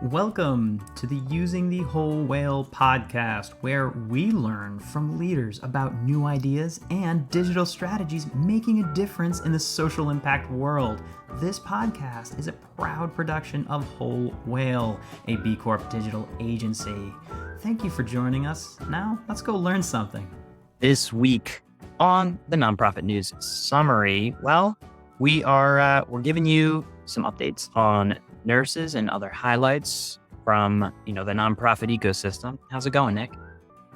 Welcome to the Using the Whole Whale podcast, where we learn from leaders about new ideas and digital strategies making a difference in the social impact world. This podcast is a proud production of Whole Whale, a B Corp digital agency. Thank you for joining us. Now, let's go learn something. This week on the Nonprofit News Summary, we're giving you some updates on nurses and other highlights from, the nonprofit ecosystem. How's it going, Nick?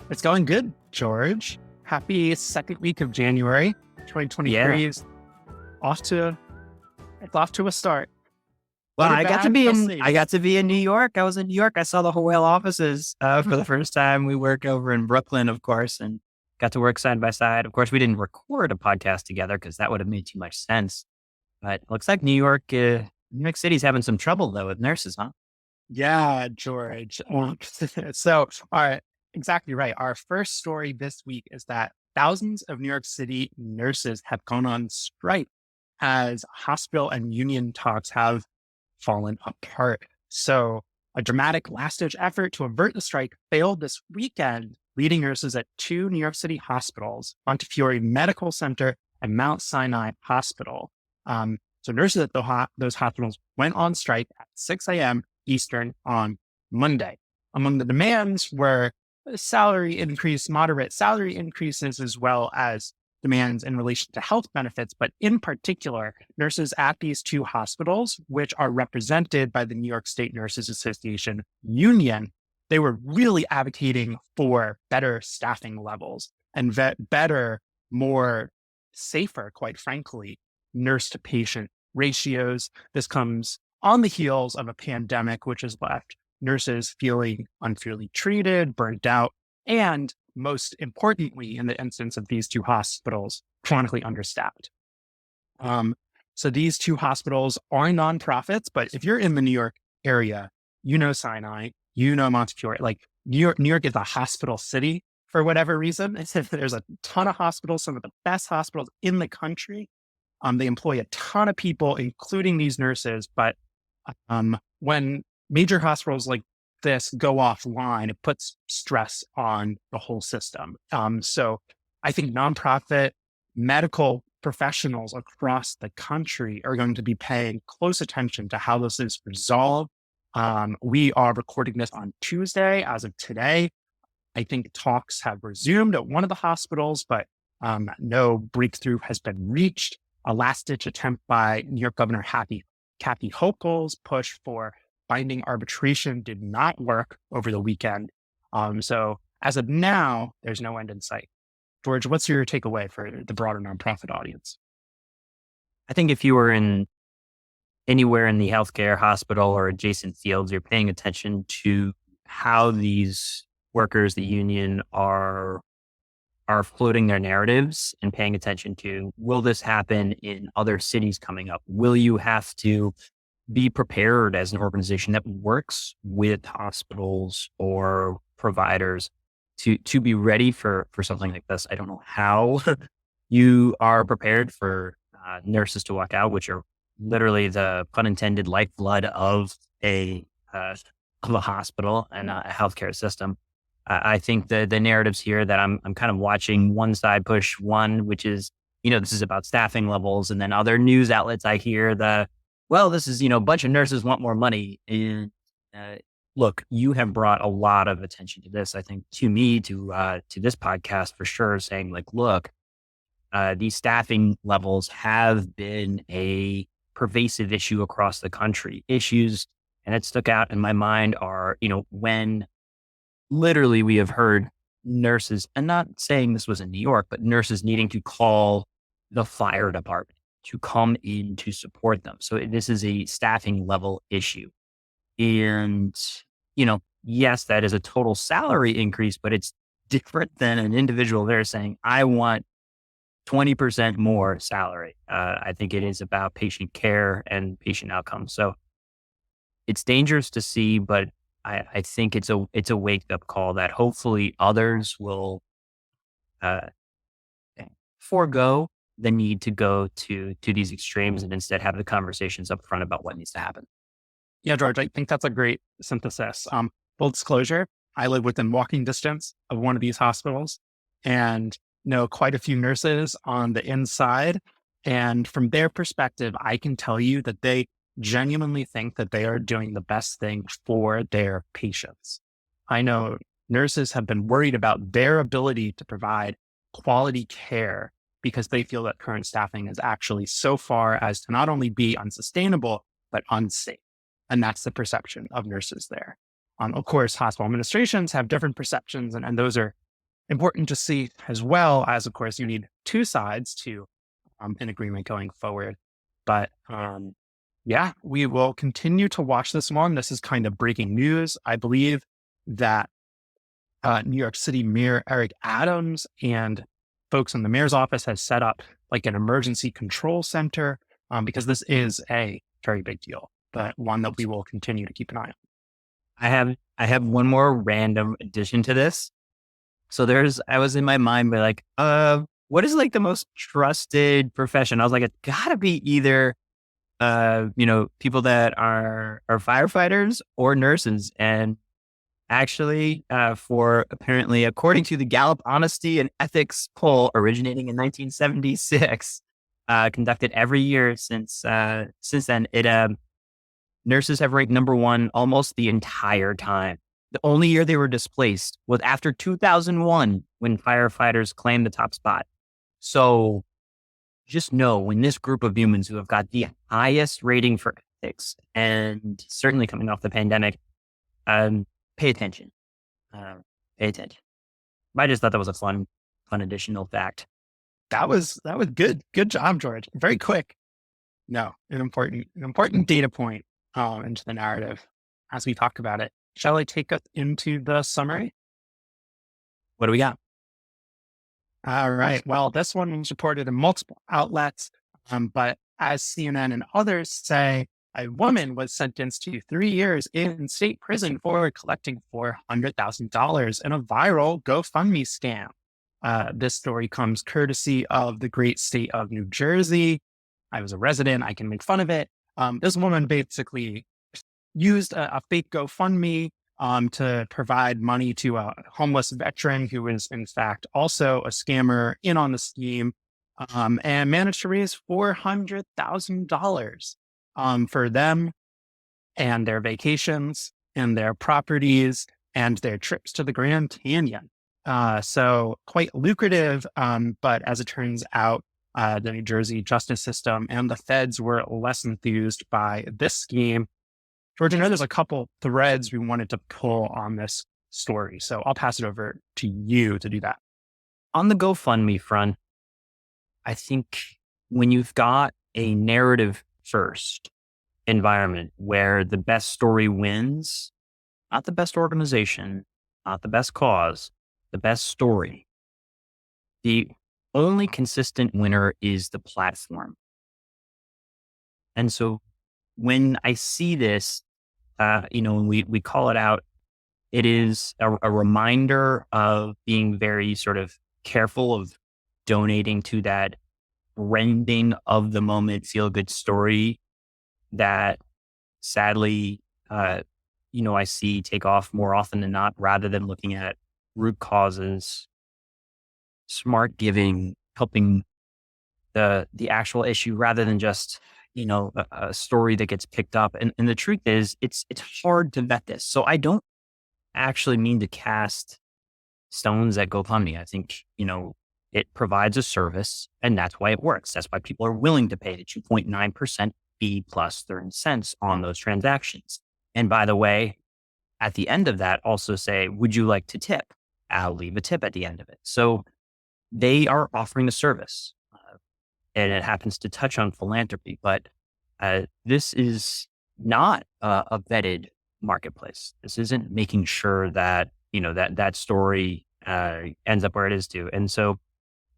It's going good, George. Happy second week of January. 2023 is off to a start. Well, I got to be in New York. I was in New York. I saw the Whole Whale offices for the first time. We work over in Brooklyn, of course, and got to work side by side. Of course, we didn't record a podcast together because that would have made too much sense. But it looks like New York City's having some trouble, though, with nurses, huh? Yeah, George. So, all right, exactly right. Our first story this week is that thousands of New York City nurses have gone on strike as hospital and union talks have fallen apart. So a dramatic last-ditch effort to avert the strike failed this weekend, leading nurses at two New York City hospitals, Montefiore Medical Center and Mount Sinai Hospital. So nurses at those hospitals went on strike at 6 a.m. Eastern on Monday. Among the demands were moderate salary increases, as well as demands in relation to health benefits. But in particular, nurses at these two hospitals, which are represented by the New York State Nurses Association union, they were really advocating for better staffing levels and better, more safer, quite frankly, nurse to patient ratios. This comes on the heels of a pandemic, which has left nurses feeling unfairly treated, burnt out, and most importantly, in the instance of these two hospitals, chronically understaffed. So these two hospitals are nonprofits, but if you're in the New York area, you know Sinai, you know Montefiore. Like New York is a hospital city for whatever reason. There's a ton of hospitals, some of the best hospitals in the country. They employ a ton of people, including these nurses. But when major hospitals like this go offline, it puts stress on the whole system. So I think nonprofit medical professionals across the country are going to be paying close attention to how this is resolved. We are recording this on Tuesday. As of today, I think talks have resumed at one of the hospitals, but no breakthrough has been reached. A last-ditch attempt by New York Governor Kathy Hochul's push for binding arbitration did not work over the weekend. So as of now, there's no end in sight. George, what's your takeaway for the broader nonprofit audience? I think if you were anywhere in the healthcare, hospital, or adjacent fields, you're paying attention to how these workers, the union, are floating their narratives and paying attention to, will this happen in other cities coming up? Will you have to be prepared as an organization that works with hospitals or providers to be ready for something like this? I don't know how you are prepared for nurses to walk out, which are literally the pun intended lifeblood of a hospital and a healthcare system. I think the narratives here that I'm kind of watching one side push one, which is, this is about staffing levels, and then other news outlets I hear this is, a bunch of nurses want more money. And look, you have brought a lot of attention to this, I think, to me, to this podcast for sure, saying like, look, these staffing levels have been a pervasive issue across the country. Issues, and it stuck out in my mind are, when literally we have heard nurses, and not saying this was in New York, but nurses needing to call the fire department to come in to support them. So this is a staffing level issue. And, yes, that is a total salary increase, but it's different than an individual there saying, I want 20% more salary. I think it is about patient care and patient outcomes. So it's dangerous to see, but I think it's a wake up call that hopefully others will forego the need to go to these extremes and instead have the conversations up front about what needs to happen. Yeah, George, I think that's a great synthesis. Full disclosure, I live within walking distance of one of these hospitals and know quite a few nurses on the inside. And from their perspective, I can tell you that they genuinely think that they are doing the best thing for their patients. I know nurses have been worried about their ability to provide quality care because they feel that current staffing is actually so far as to not only be unsustainable, but unsafe. And that's the perception of nurses there. Of course, hospital administrations have different perceptions, and those are important to see as well as, of course, you need two sides to an agreement going forward. But yeah, we will continue to watch this one. This is kind of breaking news. I believe that New York City Mayor Eric Adams and folks in the mayor's office has set up like an emergency control center because this is a very big deal, but one that we will continue to keep an eye on. I have one more random addition to this. So I was in my mind, but like, what is like the most trusted profession? I was like, it's gotta be either, people that are firefighters or nurses. And actually, for apparently, according to the Gallup Honesty and Ethics poll originating in 1976, conducted every year since then, nurses have ranked number one almost the entire time. The only year they were displaced was after 2001 when firefighters claimed the top spot. So just know when this group of humans who have got the highest rating for ethics and certainly coming off the pandemic, pay attention. Pay attention. I just thought that was a fun additional fact. That was good. Good job, George. Very quick. No, an important data point into the narrative as we talk about it. Shall I take us into the summary? What do we got? All right. Well, this one was reported in multiple outlets, but as CNN and others say, a woman was sentenced to 3 years in state prison for collecting $400,000 in a viral GoFundMe scam. This story comes courtesy of the great state of New Jersey. I was a resident. I can make fun of it. This woman basically used a fake GoFundMe to provide money to a homeless veteran who is, in fact, also a scammer in on the scheme, and managed to raise $400,000 for them and their vacations and their properties and their trips to the Grand Canyon. So quite lucrative, but as it turns out, the New Jersey justice system and the feds were less enthused by this scheme. George, I know there's a couple threads we wanted to pull on this story, so I'll pass it over to you to do that. On the GoFundMe front, I think when you've got a narrative first environment where the best story wins, not the best organization, not the best cause, the best story, the only consistent winner is the platform. And so when I see this, when we call it out, it is a reminder of being very sort of careful of donating to that rending of the moment feel good story that sadly, I see take off more often than not, rather than looking at root causes, smart giving, helping the actual issue rather than just a story that gets picked up. And the truth is, it's hard to vet this. So I don't actually mean to cast stones at GoFundMe. I think, it provides a service and that's why it works. That's why people are willing to pay the 2.9% fee plus 30 cents on those transactions. And by the way, at the end of that, also say, would you like to tip? I'll leave a tip at the end of it. So they are offering a service. And it happens to touch on philanthropy, but this is not a vetted marketplace. This isn't making sure that, that story ends up where it is to. And so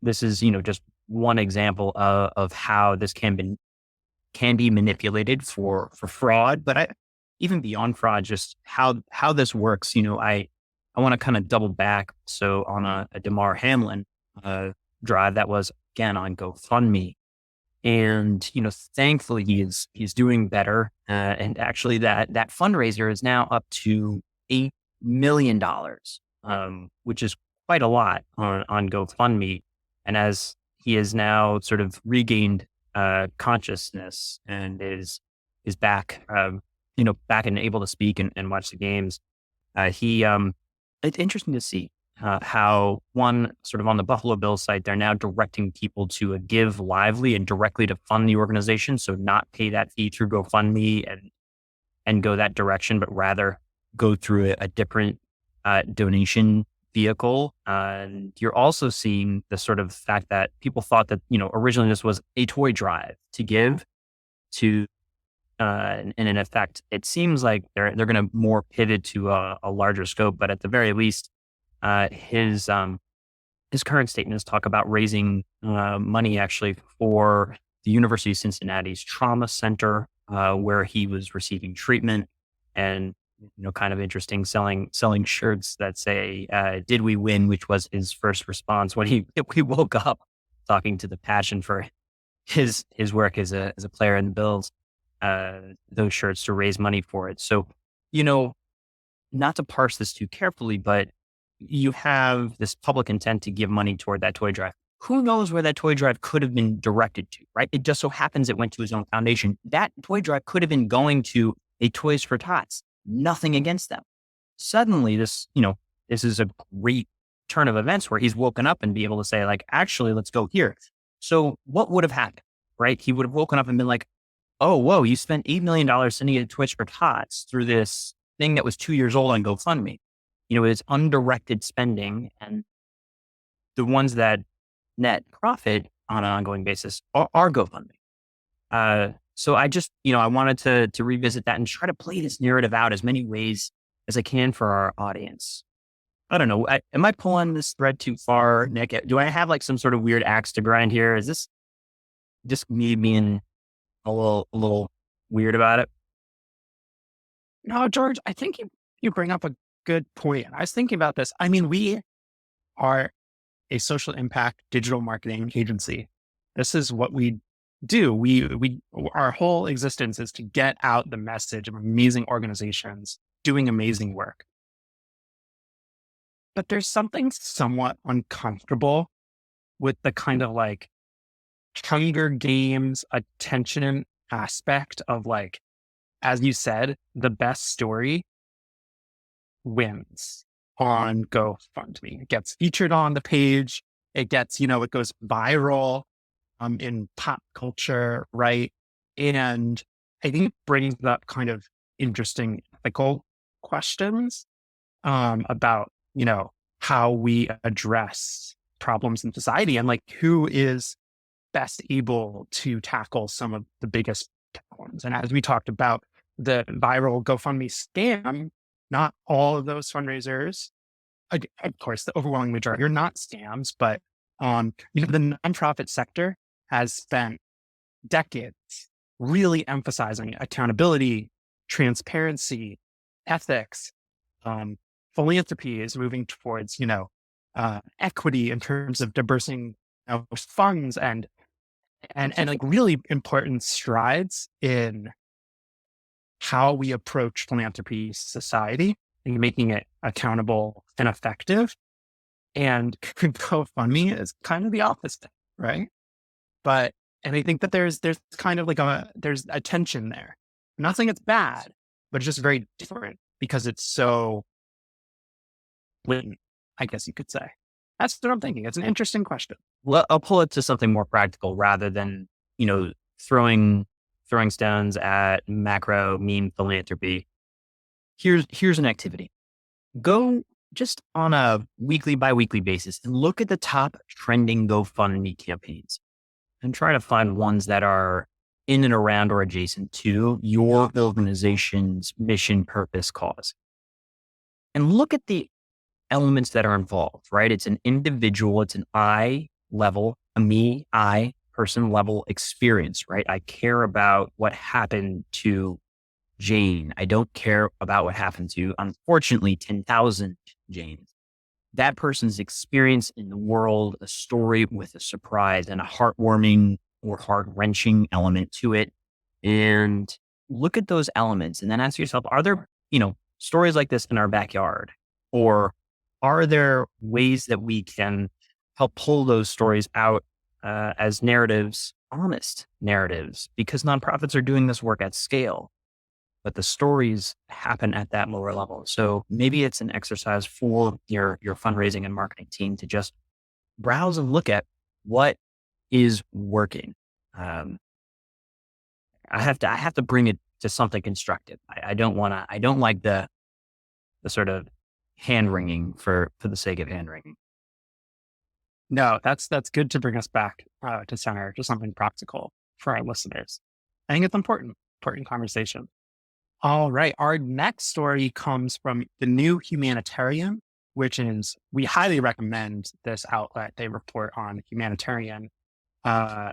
this is, just one example of how this can be manipulated for fraud, but even beyond fraud, just how this works. I want to kind of double back. So on a Damar Hamlin drive that was again on GoFundMe, And, thankfully he's doing better. And actually that fundraiser is now up to $8 million, which is quite a lot on GoFundMe. And as he has now sort of regained consciousness and is back, back and able to speak and watch the games, it's interesting to see how one sort of on the Buffalo Bills site, they're now directing people to give lively and directly to fund the organization. So not pay that fee through GoFundMe and go that direction, but rather go through a different donation vehicle. And you're also seeing the sort of fact that people thought that, originally this was a toy drive to give to, and in effect, it seems like they're going to more pivot to a larger scope. But at the very least, his current statements talk about raising money actually for the University of Cincinnati's trauma center, where he was receiving treatment, and kind of interesting, selling shirts that say "Did we win?" which was his first response when he woke up, talking to the passion for his work as a player in the Bills. Those shirts to raise money for it. So, not to parse this too carefully, but you have this public intent to give money toward that toy drive. Who knows where that toy drive could have been directed to, right? It just so happens it went to his own foundation. That toy drive could have been going to a Toys for Tots. Nothing against them. Suddenly this is a great turn of events where he's woken up and be able to say, like, actually, let's go here. So what would have happened, right? He would have woken up and been like, oh, whoa, you spent $8 million sending it to Toys for Tots through this thing that was 2 years old on GoFundMe. It's undirected spending, and the ones that net profit on an ongoing basis are GoFundMe. So I just, I wanted to revisit that and try to play this narrative out as many ways as I can for our audience. I don't know. Am I pulling this thread too far, Nick? Do I have like some sort of weird axe to grind here? Is this just me being a little weird about it? No, George, I think you bring up a good point. I was thinking about this. I mean, we are a social impact digital marketing agency. This is what we do. Our whole existence is to get out the message of amazing organizations doing amazing work. But there's something somewhat uncomfortable with the kind of like Hunger Games attention aspect of, like, as you said, the best story wins on GoFundMe. It gets featured on the page. It gets, it goes viral in pop culture, right? And I think it brings up kind of interesting ethical questions about, how we address problems in society and like who is best able to tackle some of the biggest problems. And as we talked about the viral GoFundMe scam, not all of those fundraisers, of course, the overwhelming majority are not scams, but the nonprofit sector has spent decades really emphasizing accountability, transparency, ethics. Philanthropy is moving towards, equity in terms of dispersing funds and like really important strides in how we approach philanthropy society and making it accountable and effective. And GoFundMe is kind of the opposite, right? And I think that there's kind of like there's a tension there. I'm not saying it's bad, but it's just very different because it's so blatant, I guess you could say. That's what I'm thinking. It's an interesting question. Well, I'll pull it to something more practical rather than, throwing stones at macro meme philanthropy. Here's an activity. Go just on a weekly, bi-weekly basis and look at the top trending GoFundMe campaigns and try to find ones that are in and around or adjacent to your organization's mission, purpose, cause. And look at the elements that are involved, right? It's an individual, it's an I level, a me, I person level experience, right? I care about what happened to Jane. I don't care about what happened to, unfortunately, 10,000 Janes. That person's experience in the world, a story with a surprise and a heartwarming or heart-wrenching element to it. And look at those elements and then ask yourself, are there, stories like this in our backyard? Or are there ways that we can help pull those stories out as narratives, honest narratives? Because nonprofits are doing this work at scale, but the stories happen at that lower level. So maybe it's an exercise for your fundraising and marketing team to just browse and look at what is working. I have to bring it to something constructive. I don't like the sort of hand wringing for the sake of hand wringing. No, that's good to bring us back to center, to something practical for our listeners. I think it's important conversation. All right. Our next story comes from the New Humanitarian, which is, we highly recommend this outlet. They report on humanitarian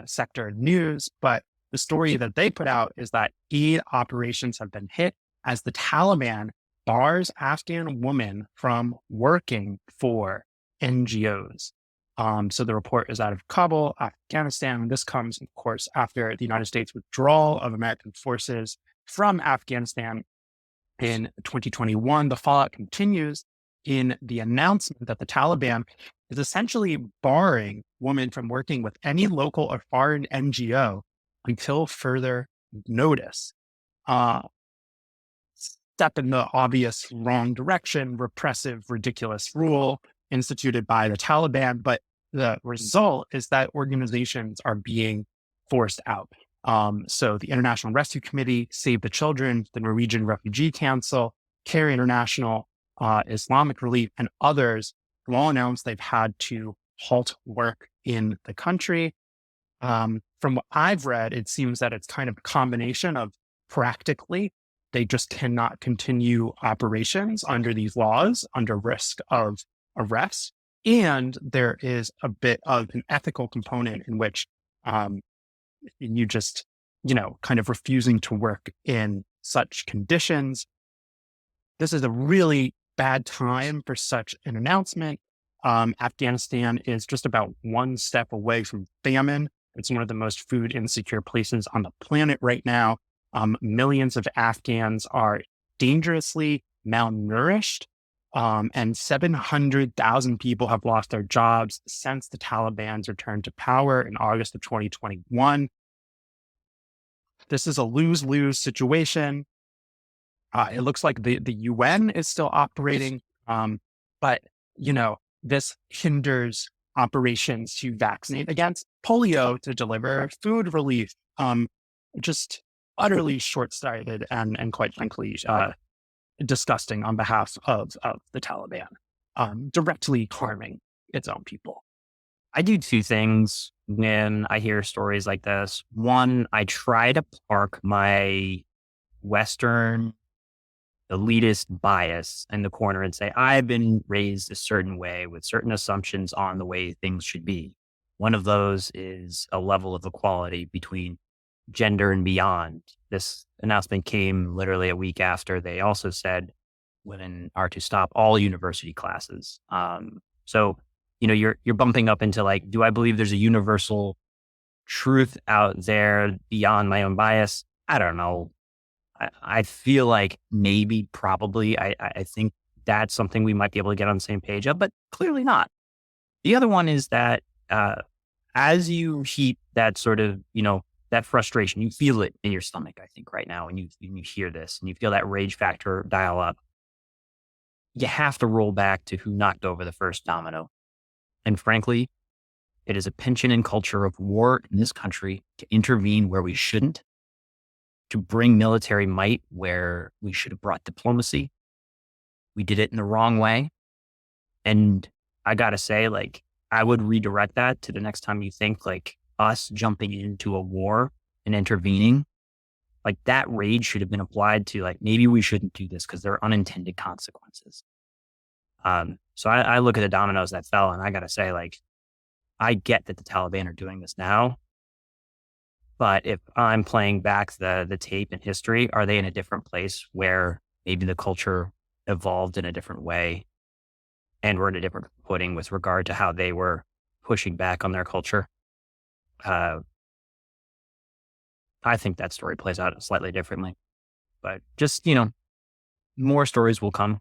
sector news, but the story that they put out is that aid operations have been hit as the Taliban bars Afghan women from working for NGOs. So the report is out of Kabul, Afghanistan. This comes, of course, after the United States withdrawal of American forces from Afghanistan in 2021. The fallout continues in the announcement that the Taliban is essentially barring women from working with any local or foreign NGO until further notice. Step in the obvious wrong direction, repressive, ridiculous rule instituted by the Taliban. But the result is that organizations are being forced out. So the International Rescue Committee, Save the Children, the Norwegian Refugee Council, CARE International, Islamic Relief, and others have all announced they've had to halt work in the country. From what I've read, it seems that it's kind of a combination of practically, they just cannot continue operations under these laws under risk of arrest. And there is a bit of an ethical component in which you just, kind of refusing to work in such conditions. This is a really bad time for such an announcement. Afghanistan is just about one step away from famine. It's one of the most food insecure places on the planet right now. Millions of Afghans are dangerously malnourished, and 700,000 people have lost their jobs since the Taliban's return to power in August of 2021. This is a lose-lose situation. It looks like the UN is still operating, but this hinders operations to vaccinate against polio, to deliver food relief. Just utterly short-sighted and quite frankly, disgusting on behalf of the Taliban, directly harming its own people. I do two things when I hear stories like this. One, I try to park my Western elitist bias in the corner and say, I've been raised a certain way with certain assumptions on the way things should be. One of those is a level of equality between gender and beyond. This announcement came literally a week after they also said women are to stop all university classes. So, you're bumping up into like, do I believe there's a universal truth out there beyond my own bias? I don't know. I feel like maybe, probably, I think that's something we might be able to get on the same page of, but clearly not. The other one is that as you heat that sort of, that frustration, you feel it in your stomach, I think, right now, and you hear this and you feel that rage factor dial up. You have to roll back to who knocked over the first domino. And frankly, it is a penchant and culture of war in this country to intervene where we shouldn't, to bring military might where we should have brought diplomacy. We did it in the wrong way. And I got to say, I would redirect that to the next time you think us jumping into a war and intervening, that rage should have been applied to maybe we shouldn't do this because there are unintended consequences. So I look at the dominoes that fell and I got to say, I get that the Taliban are doing this now, but if I'm playing back the tape in history, are they in a different place where maybe the culture evolved in a different way and we're in a different footing with regard to how they were pushing back on their culture? I think that story plays out slightly differently. But just, more stories will come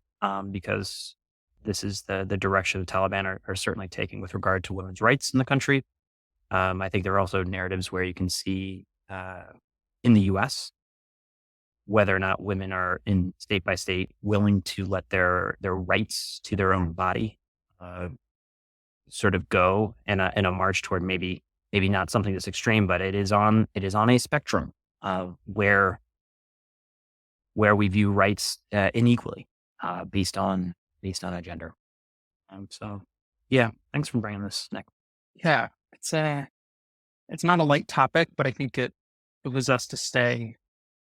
because this is the direction the Taliban are certainly taking with regard to women's rights in the country. I think there are also narratives where you can see in the U.S. whether or not women are in state by state willing to let their rights to their own body sort of go in a march toward maybe not something that's extreme, but it is on a spectrum where we view rights unequally based on a gender. So yeah, thanks for bringing this, Nick. Yeah, it's not a light topic, but I think it behooves us to stay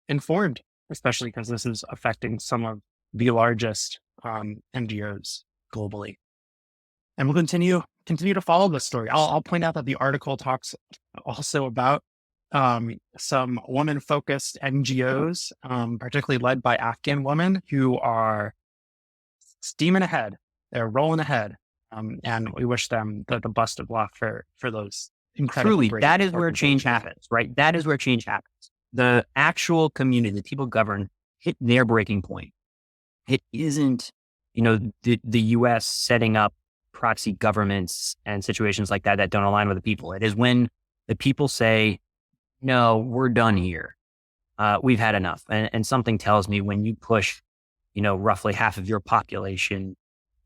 informed, especially because this is affecting some of the largest NGOs globally. And we'll continue to follow this story. I'll point out that the article talks also about some woman-focused NGOs, particularly led by Afghan women who are steaming ahead. They're rolling ahead. And we wish them the best of luck for those incredible. Truly, that is where change happens, right? That is where change happens. The actual community, the people governed, hit their breaking point. It isn't, the U.S. setting up proxy governments and situations like that don't align with the people. It is when the people say, no, we're done here. We've had enough. And something tells me when you push, roughly half of your population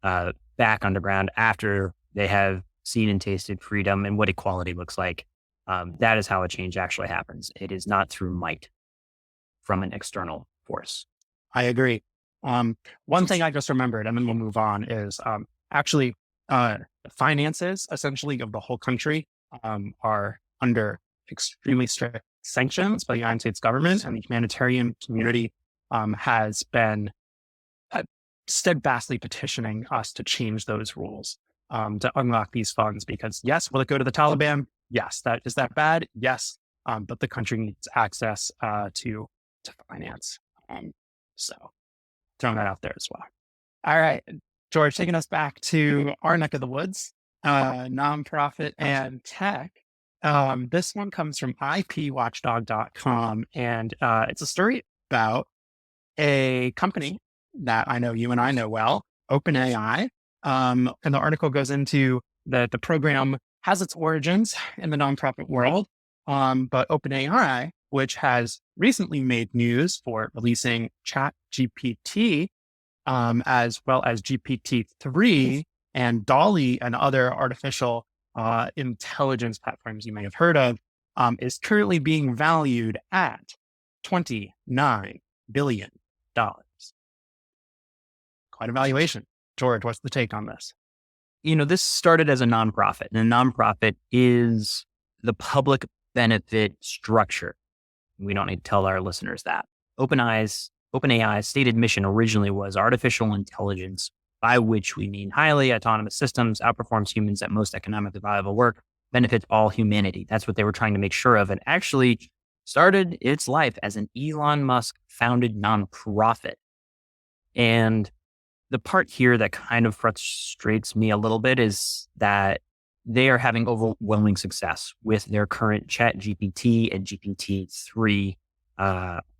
back underground after they have seen and tasted freedom and what equality looks like, that is how a change actually happens. It is not through might from an external force. I agree. One thing I just remembered, and then we'll move on, is actually finances essentially of the whole country are under extremely strict sanctions by the United States government, and the humanitarian community has been steadfastly petitioning us to change those rules to unlock these funds, because yes, will it go to the Taliban? Yes. Is that bad? Yes. But the country needs access to finance. So throwing that out there as well. All right, George, taking us back to our neck of the woods, nonprofit and tech. This one comes from IPWatchdog.com, and it's a story about a company that I know you and I know well, OpenAI. And the article goes into the program has its origins in the nonprofit world, but OpenAI, which has recently made news for releasing ChatGPT, as well as GPT-3 and DALL-E and other artificial intelligence platforms you may have heard of, is currently being valued at $29 billion. Quite a valuation. George, what's the take on this? This started as a nonprofit, and a nonprofit is the public benefit structure. We don't need to tell our listeners that. OpenAI's stated mission originally was artificial intelligence, by which we mean highly autonomous systems, outperforms humans at most economically viable work, benefits all humanity. That's what they were trying to make sure of, and actually started its life as an Elon Musk founded nonprofit. And the part here that kind of frustrates me a little bit is that they are having overwhelming success with their current ChatGPT and GPT-3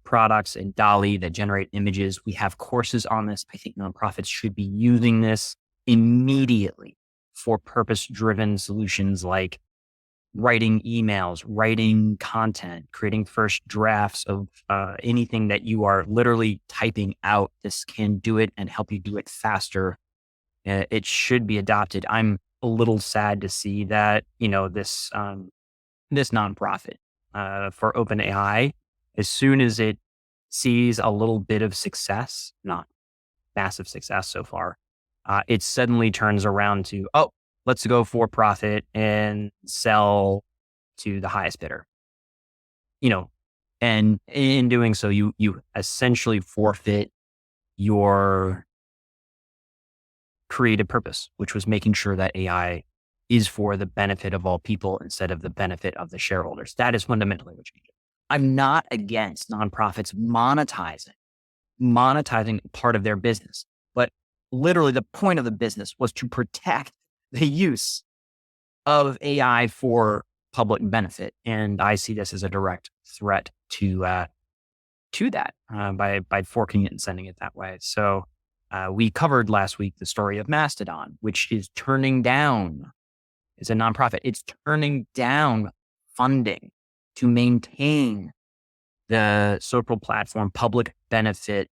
products and DALL-E that generate images. We have courses on this. I think nonprofits should be using this immediately for purpose-driven solutions like writing emails, writing content, creating first drafts of anything that you are literally typing out. This can do it and help you do it faster. It should be adopted. I'm a little sad to see that, this nonprofit for OpenAI, as soon as it sees a little bit of success, not massive success so far, it suddenly turns around to, let's go for profit and sell to the highest bidder. And in doing so, you essentially forfeit your creative purpose, which was making sure that AI is for the benefit of all people instead of the benefit of the shareholders. That is fundamentally what changes. I'm not against nonprofits monetizing part of their business, but literally the point of the business was to protect the use of AI for public benefit. And I see this as a direct threat to that by forking it and sending it that way. So we covered last week the story of Mastodon, which is turning down, it's a nonprofit, it's turning down funding to maintain the social platform public benefit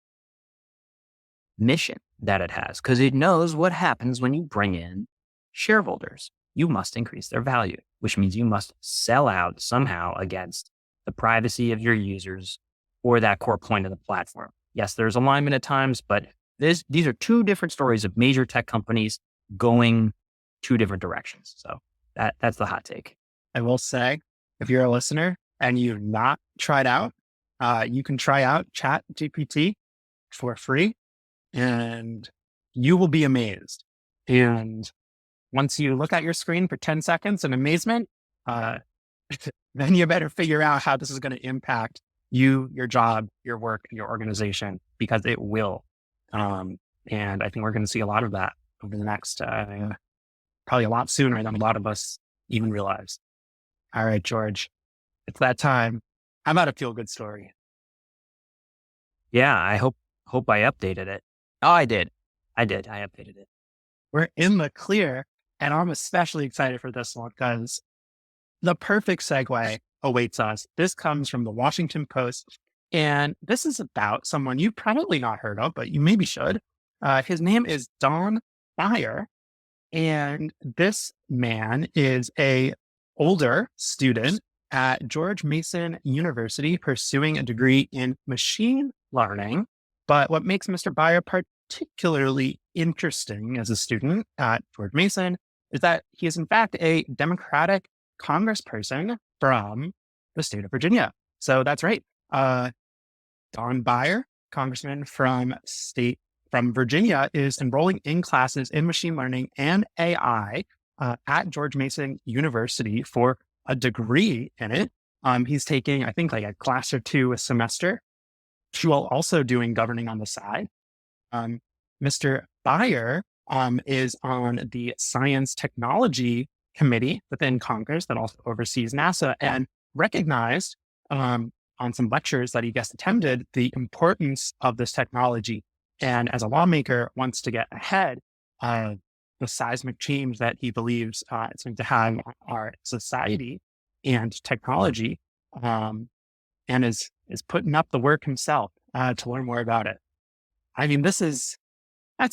mission that it has, because it knows what happens when you bring in shareholders. You must increase their value, which means you must sell out somehow against the privacy of your users or that core point of the platform. Yes, there's alignment at times, but these are two different stories of major tech companies going two different directions. So that's the hot take. I will say, if you're a listener and you've not tried out, you can try out ChatGPT for free and you will be amazed. And once you look at your screen for 10 seconds in amazement, then you better figure out how this is going to impact you, your job, your work, and your organization, because it will. And I think we're going to see a lot of that over the next, probably a lot sooner than a lot of us even realize. All right, George, it's that time. How about a feel-good story? Yeah, I hope I updated it. Oh, I did. I updated it. We're in the clear, and I'm especially excited for this one because the perfect segue awaits us. This comes from the Washington Post, and this is about someone you've probably not heard of, but you maybe should. His name is Don Beyer, and this man is a older student at George Mason University pursuing a degree in machine learning. But what makes Mr. Beyer particularly interesting as a student at George Mason is that he is in fact a Democratic congressperson from the state of Virginia. So that's right. Don Beyer, congressman from Virginia, is enrolling in classes in machine learning and AI at George Mason University for a degree in it. He's taking, I think, like a class or two a semester, while also doing governing on the side. Mr. Beyer is on the Science Technology Committee within Congress that also oversees NASA, and recognized on some lectures that he guest attended the importance of this technology. And as a lawmaker, wants to get ahead of the seismic change that he believes it's going to have on our society and technology, and is putting up the work himself to learn more about it. I mean, that's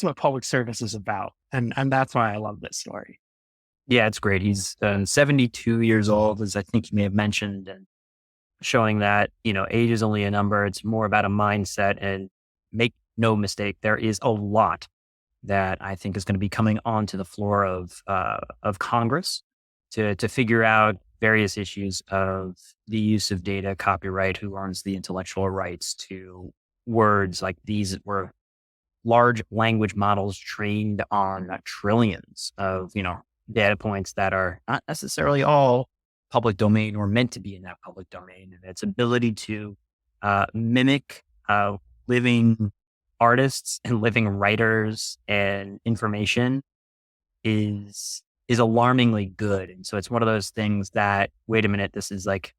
what public service is about. And that's why I love this story. Yeah, it's great. He's 72 years old, as I think you may have mentioned, and showing that, age is only a number. It's more about a mindset, and make no mistake, there is a lot that I think is going to be coming onto the floor of Congress to figure out various issues of the use of data, copyright, who owns the intellectual rights to words like these were large language models trained on trillions of, data points that are not necessarily all public domain or meant to be in that public domain. And its ability to mimic living artists and living writers and information is alarmingly good. And so it's one of those things that, wait a minute, this is like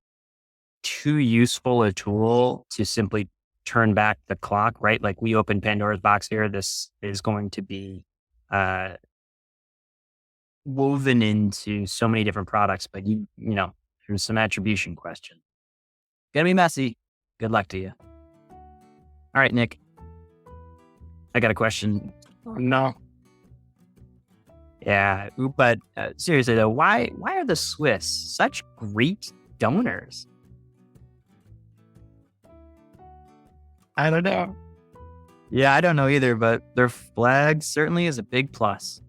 too useful a tool to simply turn back the clock, right? Like, we open Pandora's box here. This is going to be woven into so many different products, but there's some attribution question. Gonna be messy. Good luck to you. All right, Nick, I got a question. No. Yeah, but seriously though, why are the Swiss such great donors? I don't know. Yeah, I don't know either, but their flag certainly is a big plus.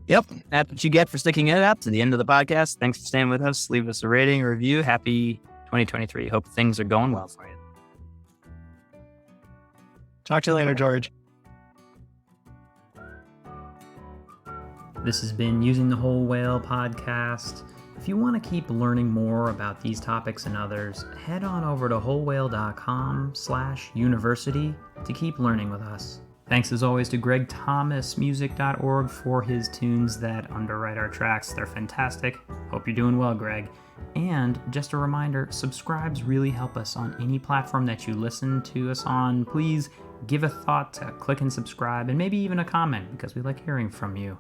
Yep, that's what you get for sticking it up to the end of the podcast. Thanks for staying with us. Leave us a rating or review. Happy 2023. Hope things are going well for you. Talk to you later, George. This has been Using the Whole Whale podcast. If you want to keep learning more about these topics and others, head on over to wholewhale.com/university to keep learning with us. Thanks as always to GregThomasMusic.org for his tunes that underwrite our tracks. They're fantastic. Hope you're doing well, Greg. And just a reminder, subscribes really help us on any platform that you listen to us on. Please give a thought to click and subscribe, and maybe even a comment, because we like hearing from you.